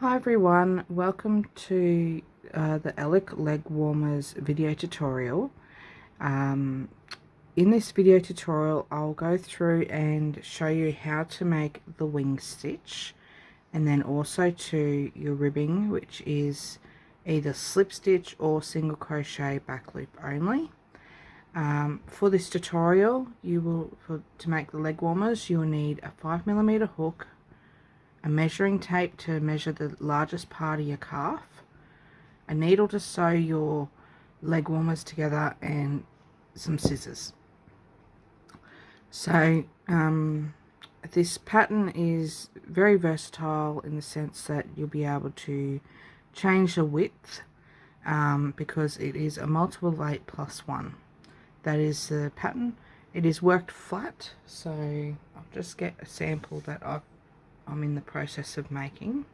Hi everyone, welcome to the Alec leg warmers video tutorial. In this video tutorial I'll go through and show you how to make the wing stitch, and then also to your ribbing, which is either slip stitch or single crochet back loop only. For this tutorial to make the leg warmers you will need a 5mm hook, a measuring tape to measure the largest part of your calf, a needle to sew your leg warmers together, and some scissors. So this pattern is very versatile in the sense that you'll be able to change the width because it is a multiple 8+1. That is the pattern. It is worked flat, so I'll just get a sample that I'm in the process of making.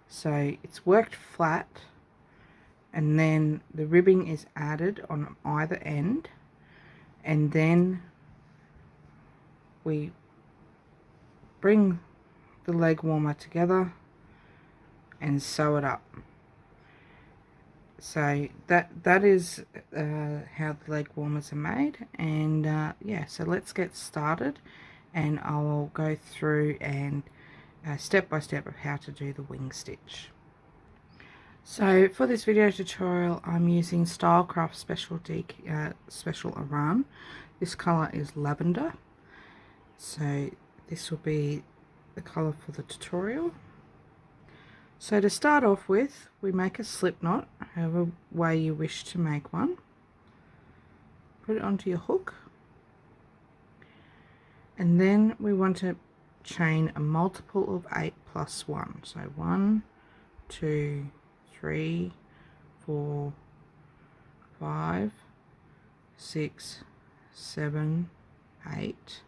So it's worked flat, and then the ribbing is added on either end, and then we bring the leg warmer together and sew it up. So that is how the leg warmers are made, and yeah, so let's get started, and I'll go through and step by step of how to do the wing stitch. So for this video tutorial I'm using Stylecraft Special Aran. This colour is lavender, so this will be the colour for the tutorial. So to start off with, we make a slip knot, however way you wish to make one. Put it onto your hook, and then we want to chain a multiple of 8+1. So 1, 2, 3, 4, 5, 6, 7, 8,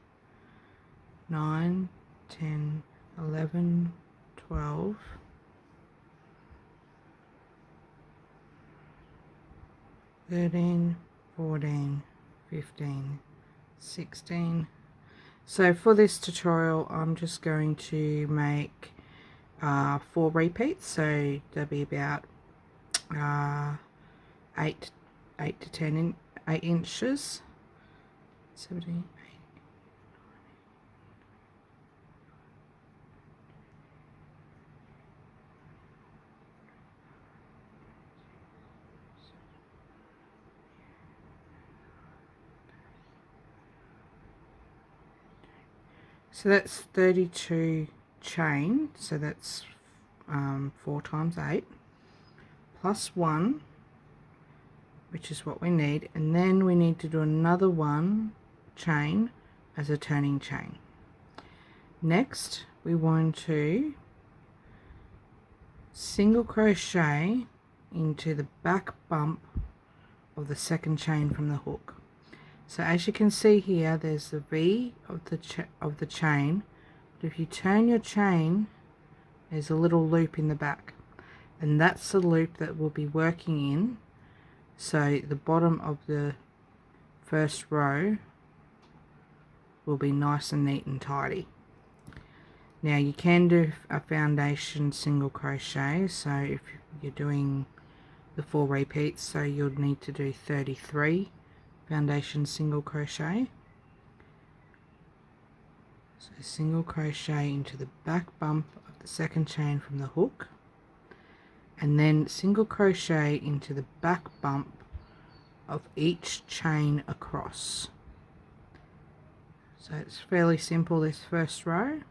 9, 10, 11, 12, 13, 14, 15, 16. So for this tutorial I'm just going to make 4 repeats, so there'll be about 8 to 10 8 inches. 17, 8. So that's 32 chain, so that's 4 times 8 plus 1, which is what we need, and then we need to do another 1 chain as a turning chain. Next we want to single crochet into the back bump of the second chain from the hook. So as you can see here, there's the V of the chain, but if you turn your chain, there's a little loop in the back, and that's the loop that we'll be working in. So the bottom of the first row will be nice and neat and tidy. Now you can do a foundation single crochet, so if you're doing the 4 repeats, so you'll need to do 33 foundation single crochet. So single crochet into the back bump of the second chain from the hook, and then single crochet into the back bump of each chain across. So it's fairly simple, this first row.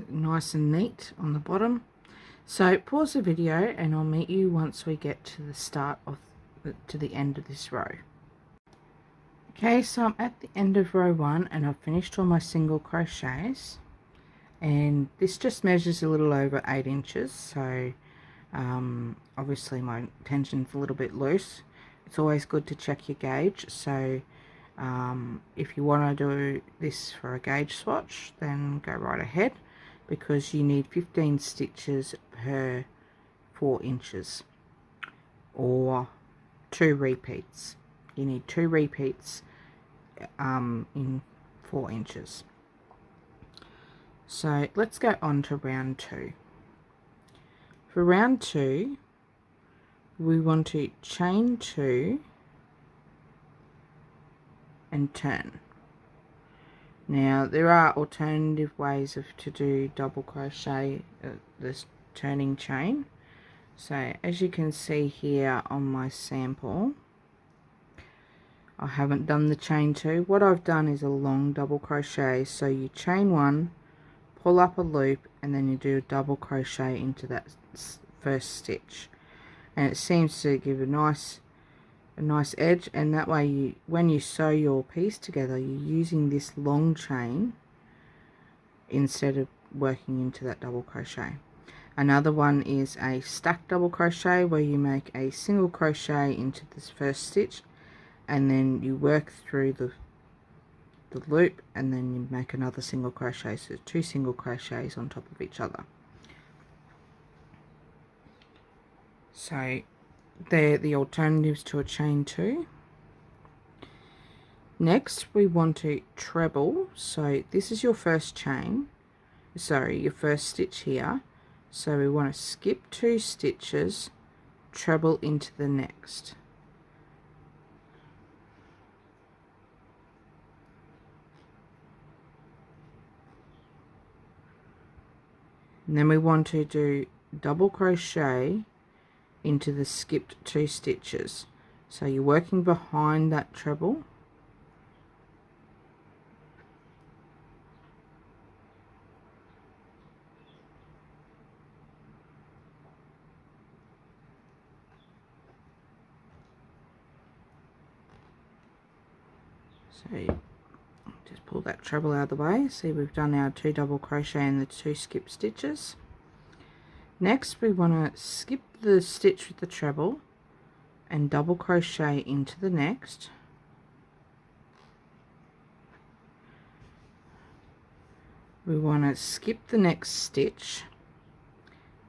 Nice and neat on the bottom. So pause the video and I'll meet you once we get to the start of to the end of this row. Okay, so I'm at the end of row 1 and I've finished all my single crochets, and this just measures a little over 8 inches, so obviously my tension's a little bit loose. It's always good to check your gauge, so if you want to do this for a gauge swatch, then go right ahead, because you need 15 stitches per 4 inches, or 2 repeats. You need 2 repeats in 4 inches. So let's go on to round 2. For round 2, we want to chain 2 and turn. Now there are alternative ways to do double crochet this turning chain. So as you can see here on my sample, I haven't done the chain 2. What I've done is a long double crochet. So you chain 1, pull up a loop, and then you do a double crochet into that first stitch, and it seems to give a nice edge, and that way when you sew your piece together, you're using this long chain instead of working into that double crochet. Another one is a stacked double crochet, where you make a single crochet into this first stitch and then you work through the loop, and then you make another single crochet, so 2 single crochets on top of each other. So they're the alternatives to a chain 2. Next we want to treble. So this is your first chain, your first stitch here. So we want to skip 2 stitches, treble into the next. And then we want to do double crochet into the skipped 2 stitches. So you're working behind that treble. So just pull that treble out of the way. See, we've done our 2 double crochet and the 2 skip stitches. Next we want to skip the stitch with the treble and double crochet into the next. We want to skip the next stitch,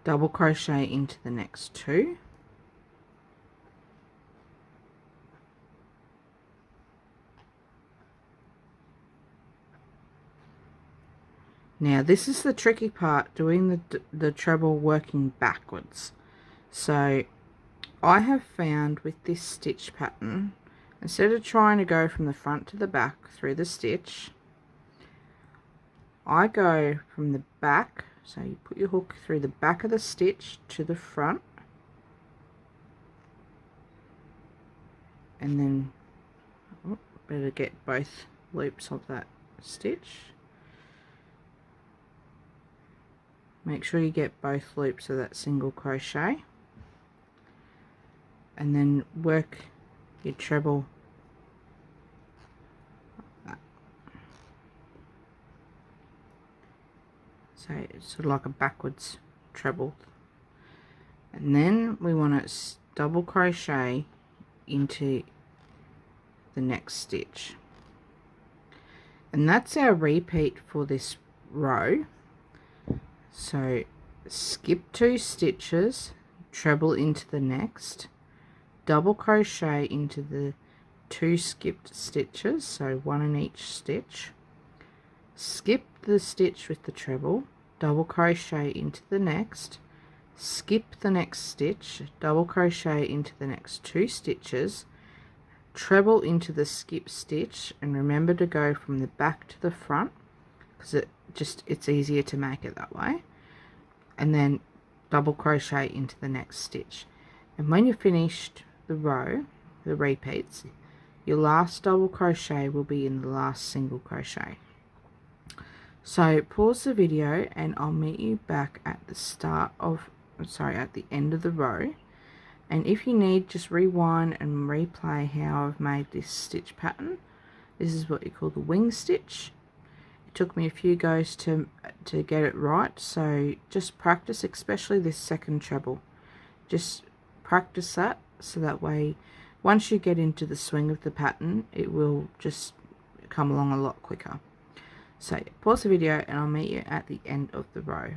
double crochet into the next 2. Now this is the tricky part, doing the treble working backwards. So I have found with this stitch pattern, instead of trying to go from the front to the back through the stitch, I go from the back, so you put your hook through the back of the stitch to the front, and then better get both loops of that stitch. Make sure you get both loops of that single crochet, and then work your treble like that. So it's sort of like a backwards treble, and then we want to double crochet into the next stitch, and that's our repeat for this row. So skip 2 stitches, treble into the next, double crochet into the 2 skipped stitches, so 1 in each stitch, skip the stitch with the treble, double crochet into the next, skip the next stitch, double crochet into the next 2 stitches, treble into the skip stitch, and remember to go from the back to the front, because it's easier to make it that way, and then double crochet into the next stitch. And when you've finished the row, the repeats, your last double crochet will be in the last single crochet. So pause the video and I'll meet you back at the end of the row. And if you need, just rewind and replay how I've made this stitch pattern. This is what you call the wing stitch. It took me a few goes to get it right, so just practice, especially this second treble. Just practice that, so that way once you get into the swing of the pattern, it will just come along a lot quicker. So pause the video and I'll meet you at the end of the row.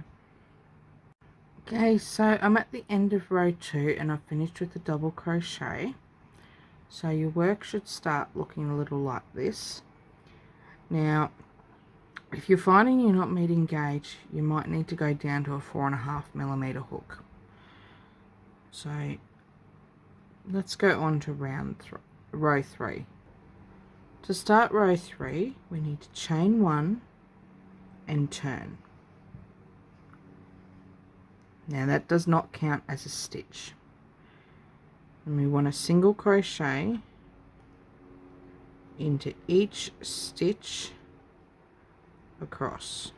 Okay, so I'm at the end of row 2 and I've finished with the double crochet. So your work should start looking a little like this. Now if you're finding you're not meeting gauge, you might need to go down to a 4.5mm hook. So let's go on to row 3. To start row 3, we need to chain 1 and turn. Now that does not count as a stitch. And we want to single crochet into each stitch across.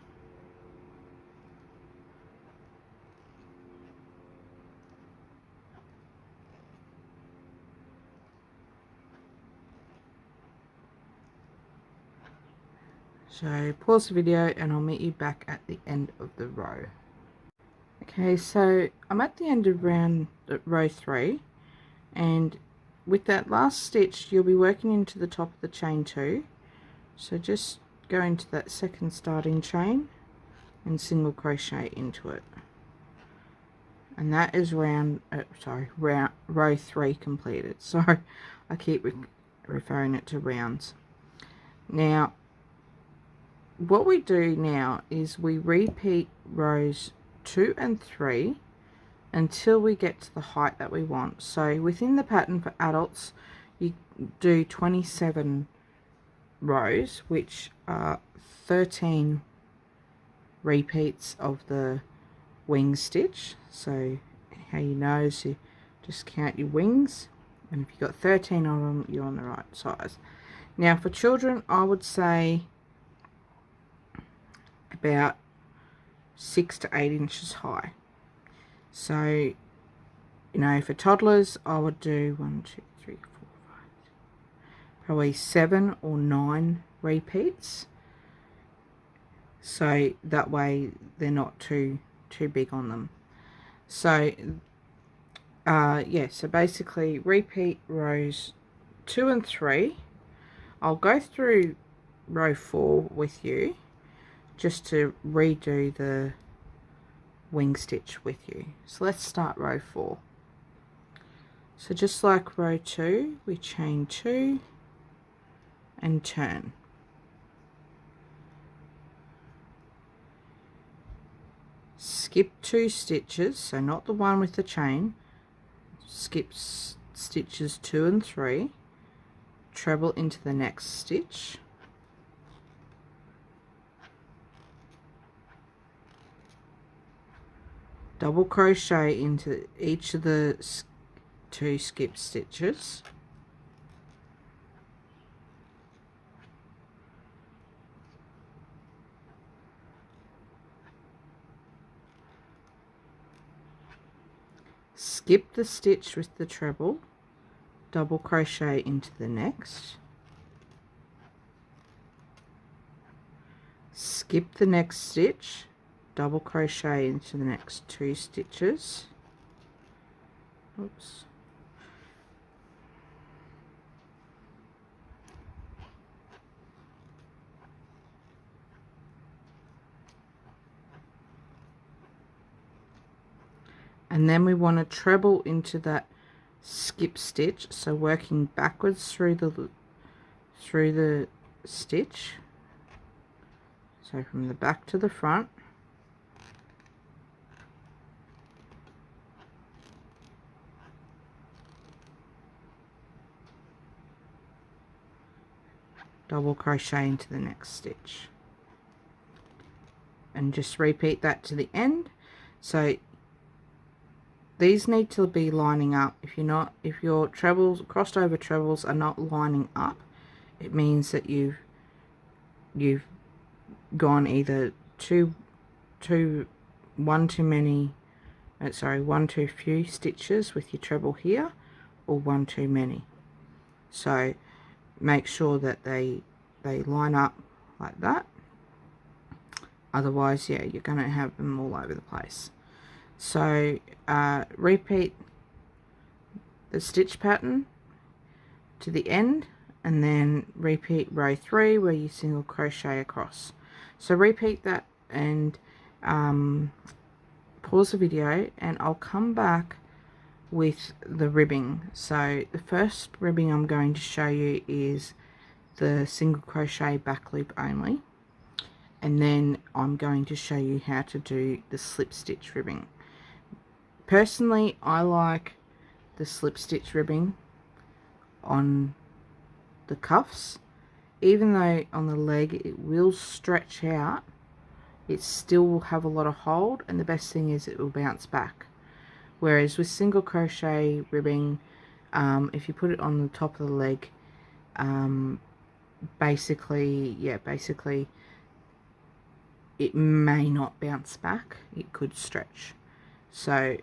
So pause the video and I'll meet you back at the end of the row. Okay, so I'm at the end of row 3, and with that last stitch you'll be working into the top of the chain 2. So just go into that second starting chain and single crochet into it, and that is row 3 completed. Sorry, I keep referring it to rounds. Now what we do now is we repeat rows 2 and 3 until we get to the height that we want. So within the pattern for adults you do 27 rows, which are 13 repeats of the wing stitch. So how you know is you just count your wings, and if you've got 13 of them, you're on the right size. Now for children, I would say about 6 to 8 inches high. So, you know, for toddlers, I would do 1, 2, 3, 4, 5, probably 7 or 9 repeats. So that way they're not too big on them. So, yeah, so basically repeat rows 2 and 3. I'll go through row 4 with you, just to redo the wing stitch with you. So let's start row 4. So just like row 2, we chain 2 and turn. Skip 2 stitches, so not the one with the chain. Skip stitches 2 and 3, treble into the next stitch, double crochet into each of the 2 skip stitches, skip the stitch with the treble, double crochet into the next, skip the next stitch, double crochet into the next 2 stitches. Oops. And then we want to treble into that skip stitch, so working backwards through the stitch, so from the back to the front. Double crochet into the next stitch, and just repeat that to the end. So these need to be lining up. If your trebles, crossed over trebles, are not lining up, it means that you've gone either one too few stitches with your treble here, or one too many. So make sure that they line up like that. Otherwise, yeah, you're going to have them all over the place. So repeat the stitch pattern to the end, and then repeat row 3 where you single crochet across. So repeat that, and pause the video, and I'll come back with the ribbing. So the first ribbing I'm going to show you is the single crochet back loop only, and then I'm going to show you how to do the slip stitch ribbing. Personally, I like the slip stitch ribbing on the cuffs. Even though on the leg it will stretch out, it still will have a lot of hold, and the best thing is it will bounce back. Whereas with single crochet ribbing, if you put it on the top of the leg, basically it may not bounce back, it could stretch. So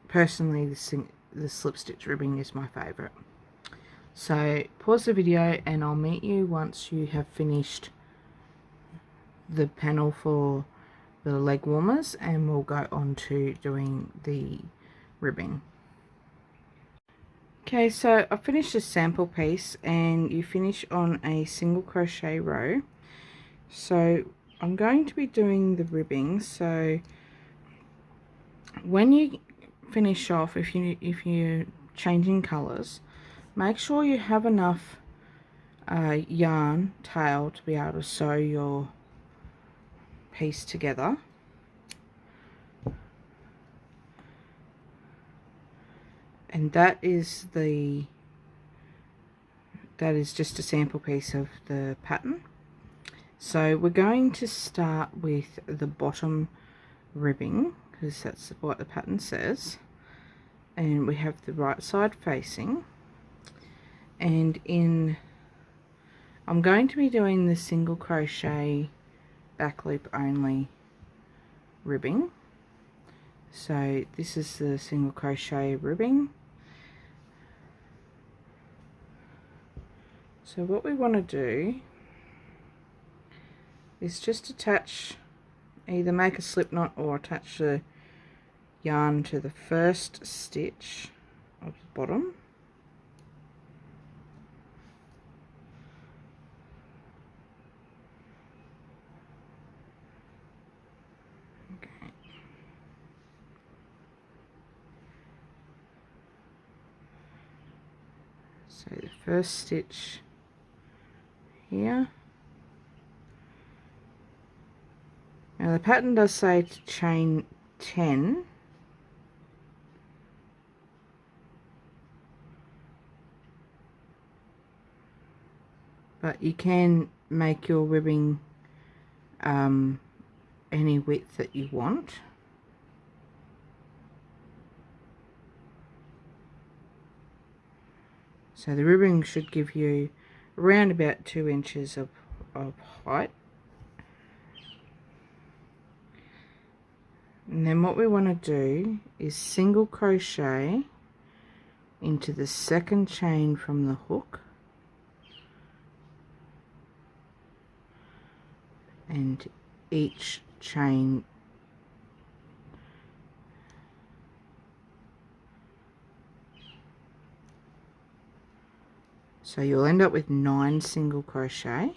personally, the slip stitch ribbing is my favourite. So pause the video and I'll meet you once you have finished the panel for the leg warmers, and we'll go on to doing the ribbing. Okay, so I finished a sample piece, and you finish on a single crochet row. So I'm going to be doing the ribbing. So when you finish off, if you're changing colors, make sure you have enough yarn tail to be able to sew your piece together. And that is just a sample piece of the pattern. So we're going to start with the bottom ribbing, because that's what the pattern says, and we have the right side facing, and I'm going to be doing the single crochet back loop only ribbing. So this is the single crochet ribbing. So what we want to do is just attach, either make a slip knot or attach the yarn to the first stitch of the bottom. Okay. So the first stitch here. Now the pattern does say to chain 10, but you can make your ribbing any width that you want. So the ribbing should give you around about 2 inches of height. And then what we want to do is single crochet into the second chain from the hook, and each chain so you'll end up with 9 single crochet.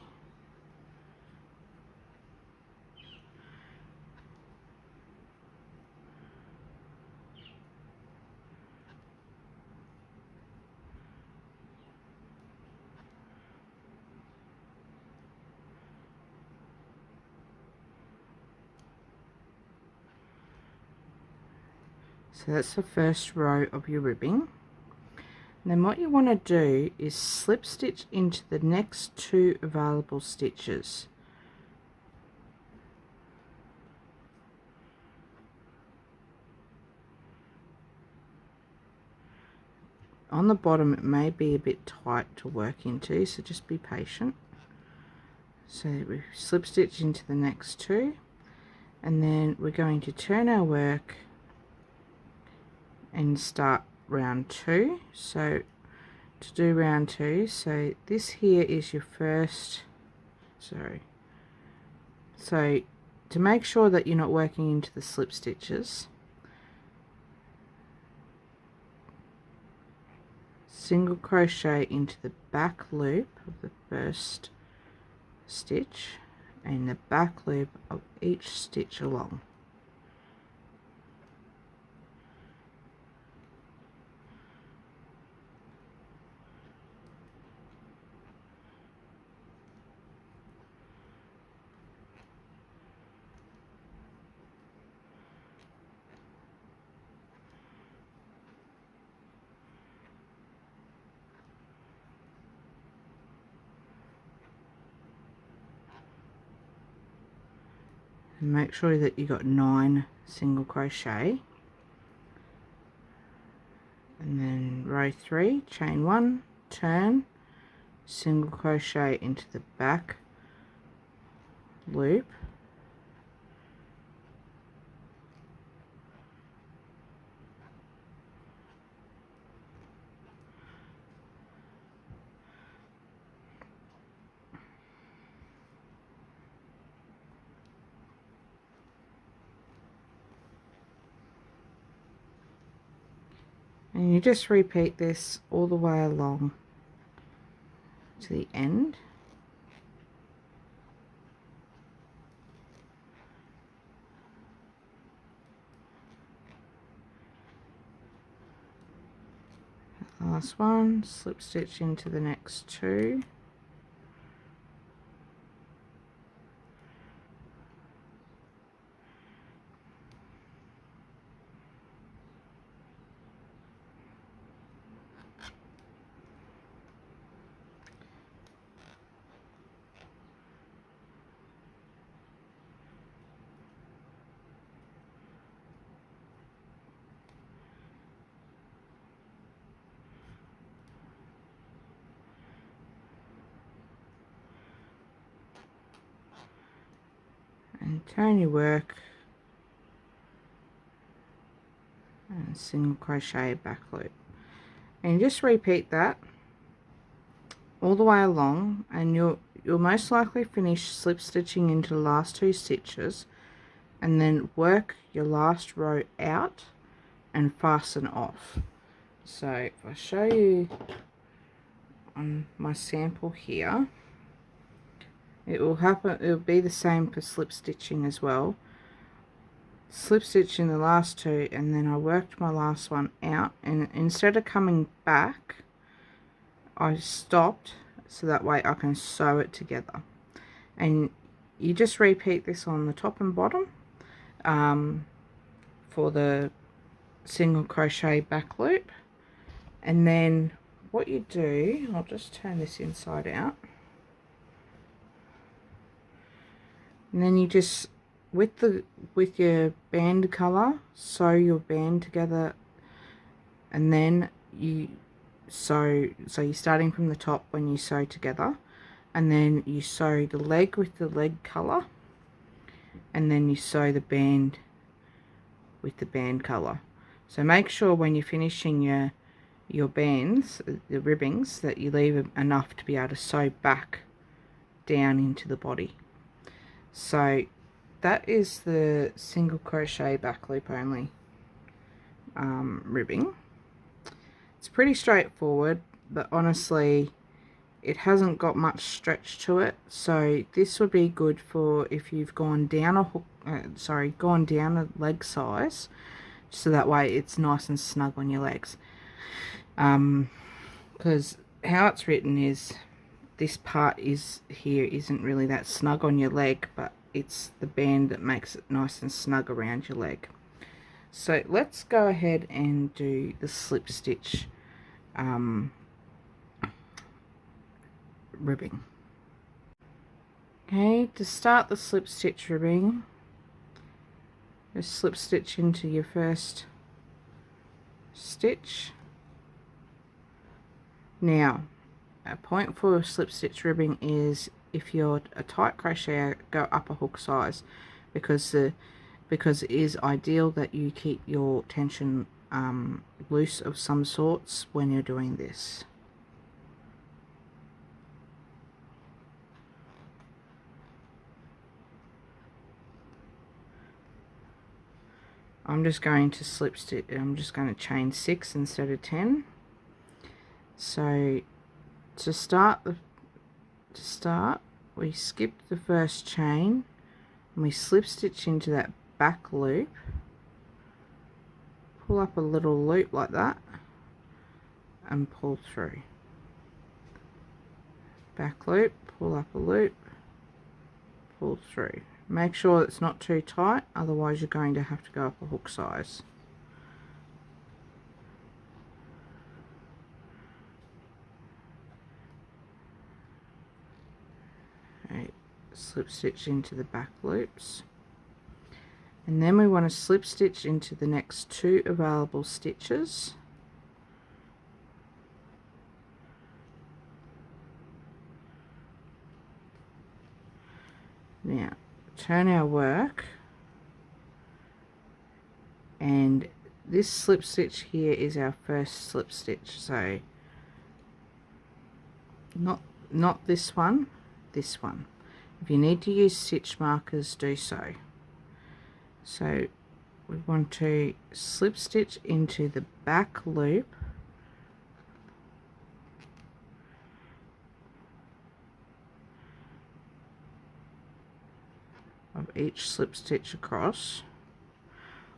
So that's the first row of your ribbing. And then what you want to do is slip stitch into the next 2 available stitches. On the bottom it may be a bit tight to work into, so just be patient. So we slip stitch into the next 2, and then we're going to turn our work and start round 2. So to do round 2, so this here is your first, so to make sure that you're not working into the slip stitches, single crochet into the back loop of the first stitch and the back loop of each stitch along. and make sure that you got 9 single crochet, and then row 3, chain 1, turn, single crochet into the back loop, and you just repeat this all the way along to the end. Last one, slip stitch into the next 2, and turn your work and single crochet back loop, and just repeat that all the way along, and you'll most likely finish slip stitching into the last 2 stitches, and then work your last row out and fasten off. So if I show you on my sample here, it will be the same for slip stitching as well. Slip stitch in the last 2, and then I worked my last one out, and instead of coming back, I stopped so that way I can sew it together. And you just repeat this on the top and bottom for the single crochet back loop. And then what you do, I'll just turn this inside out, and then you just with your band color sew your band together, and then you sew, so you're starting from the top when you sew together, and then you sew the leg with the leg color, and then you sew the band with the band color. So make sure when you're finishing your bands, the ribbings, that you leave enough to be able to sew back down into the body. So that is the single crochet back loop only ribbing. It's pretty straightforward, but honestly it hasn't got much stretch to it, so this would be good for if you've gone down a hook, gone down a leg size, so that way it's nice and snug on your legs. Because how it's written is this part here isn't really that snug on your leg, but it's the band that makes it nice and snug around your leg. So let's go ahead and do the slip stitch ribbing. Okay, to start the slip stitch ribbing, just slip stitch into your first stitch. Now, a point for slip stitch ribbing is if you're a tight crocheter, go up a hook size, because it is ideal that you keep your tension loose of some sorts when you're doing this. I'm just going to slip stitch, I'm just going to chain 6 instead of 10. So to start, we skip the first chain and we slip stitch into that back loop, pull up a little loop like that and pull through. Back loop, pull up a loop, pull through. Make sure it's not too tight, otherwise you're going to have to go up a hook size. Slip stitch into the back loops, And then we want to slip stitch into the next 2 available stitches. Now turn our work, and this slip stitch here is our first slip stitch, so not this one, this one. If you need to use stitch markers, do so. So we want to slip stitch into the back loop of each slip stitch across.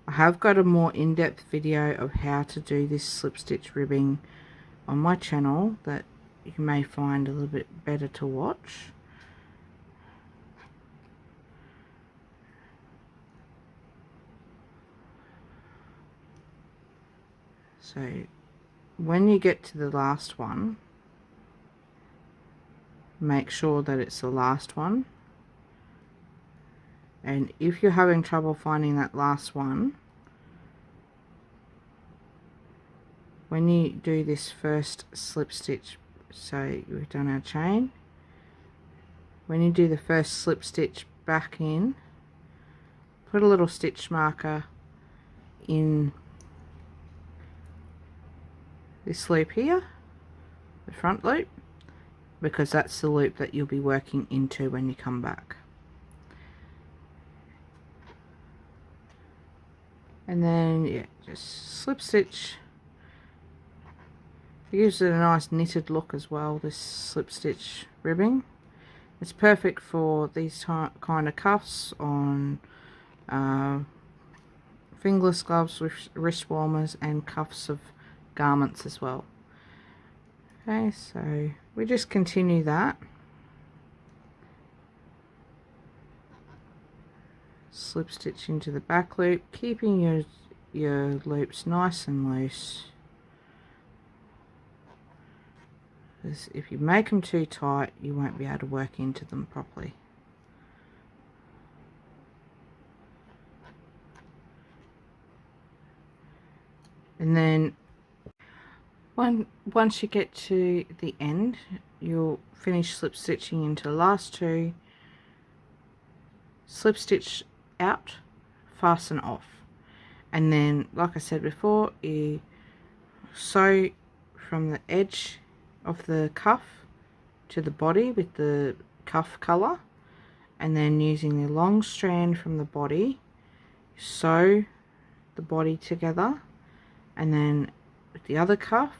I have got a more in-depth video of how to do this slip stitch ribbing on my channel that you may find a little bit better to watch. So when you get to the last one, make sure that it's the last one. And if you're having trouble finding that last one, when you do this first slip stitch, so we've done our chain, when you do the first slip stitch back in, put a little stitch marker in this loop here, the front loop, because that's the loop that you'll be working into when you come back. And then, yeah, just slip stitch. It gives it a nice knitted look as well, this slip stitch ribbing. It's perfect for these kind of cuffs on fingerless gloves, wrist warmers, and cuffs of garments as well. Okay, so we just continue that. Slip stitch into the back loop, keeping your loops nice and loose, because if you make them too tight you won't be able to work into them properly. And then once you get to the end, you'll finish slip stitching into the last 2, slip stitch out, fasten off, and then, like I said before, you sew from the edge of the cuff to the body with the cuff color, and then using the long strand from the body, sew the body together, and then with the other cuff,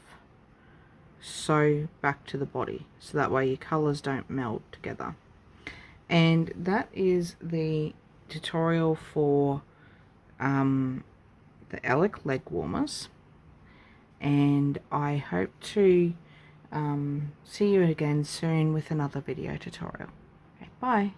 sew back to the body, so that way your colors don't meld together. And that is the tutorial for the Alec leg warmers, and I hope to see you again soon with another video tutorial. Okay, bye.